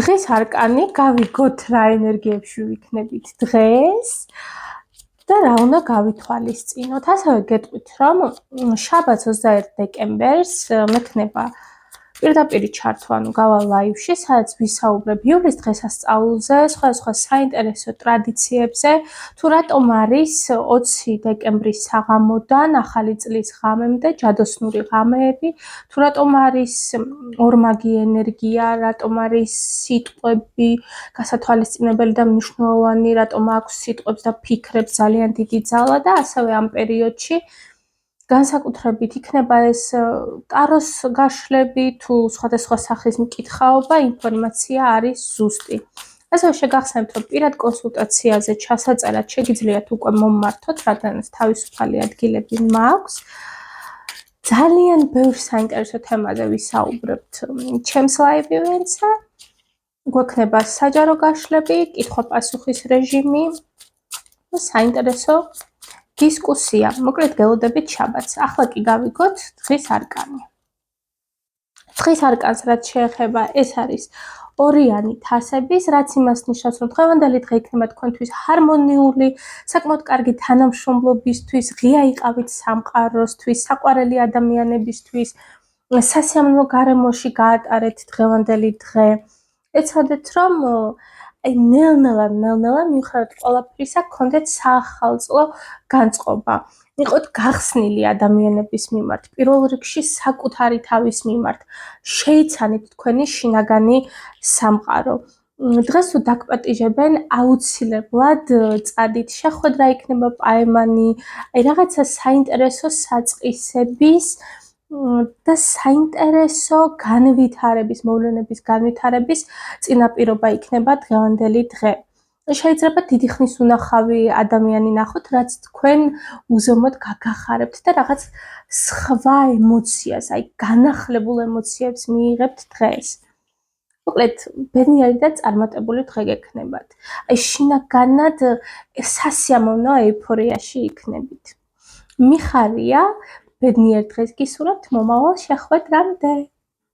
დღეს არკანი გავიგოთ რა ენერგიებში ვიქნებით დღეს და რა უნდა გავითვალისწინოთ. ასევე გეტყვით, რომ შაბათს 21 დეკემბერს მექნება პირდაპირ ჩართვა, გავალ ლაივში, სადაც ვისაუბრებ იულის დღესასწაულზე, სხვადასხვა საინტერესო ტრადიციებზე, თუ რატომ არის 20 დეკემბრის საღამოდან ახალი წლის ღამემდე ჯადოსნური ღამეები, თუ რატომ არის ორმაგი ენერგია, რატომ არის სიტყვები გასათვალისწინებელი და მნიშვნელოვანი, რატომ აქვს სიტყვებს და ფიქრებს ძალიან დიდი ძალა და ასევე ამ პერიოდში განსაკუთრებით იქნება ეს ტაროს გაშლები თუ სხვადასხვა სახის მკითხაობა, ინფორმაცია არის ზუსტი. ასევე შეგახსენებთ, რომ პირად კონსულტაციაზე ჩასაწერად შეგიძლიათ უკვე მომმართოთ, რადგანაც თავისუფალი ადგილები მაქვს. ძალიან ბევრ საინტერესო თემაზე ვისაუბრებთ ჩემს live event-ზე. გვექნება საჯარო გაშლები, კითხვა-პასუხის რეჟიმი და საინტერესო დისკუსია. მოკლედ გელოდებით შაბათს. ახლა კი გავიგოთ დღის არკანი. დღის არკანს რაც შეეხება, ეს არის ორიანი თასების, რაც იმას ნიშნავს, რომ დღევანდელი დღე იქნება თქვენთვის ჰარმონიული, საკმაოდ კარგი თანამშრომლობისთვის, ღია იყავით სამყაროსთვის, საყვარელი ადამიანებისთვის, სასიამოვნო გარემოში გაატარეთ დღევანდელი დღე. ეცადეთ, რომ ნელ-ნელა მიუხედავად ყველაფრისა, გქონდეთ საახალწლო განწყობა. იყოთ გახსნილი ადამიანების მიმართ, პირველ რიგში საკუთარი თავის მიმართ. შეიცანით თქვენი შინაგანი სამყარო. დღეს თუ დაგპატიჟებენ, აუცილებლად წადით, შეხვედრა იქნება პაემანი, რაღაცა საინტერესო საწყისების და საინტერესო განვითარების, მოვლენების განვითარების წინაპირობა იქნება დღევანდელი დღე. შეიძლება დიდი ხნის უნახავი ადამიანი ნახოთ, რაც თქვენ უზომოდ გაგახარებთ და რაღაც სხვა ემოციას, განახლებულ ემოციებს მიიღებთ დღეს. მოკლედ, ბედნიერი და წარმატებული დღე გექნებათ. შინაგანად სასიამოვნო ეიფორიაში იქნებით. მიხარია, ბედნიერ დღეს გისურვებთ, მომავალ შეხვედრამდე.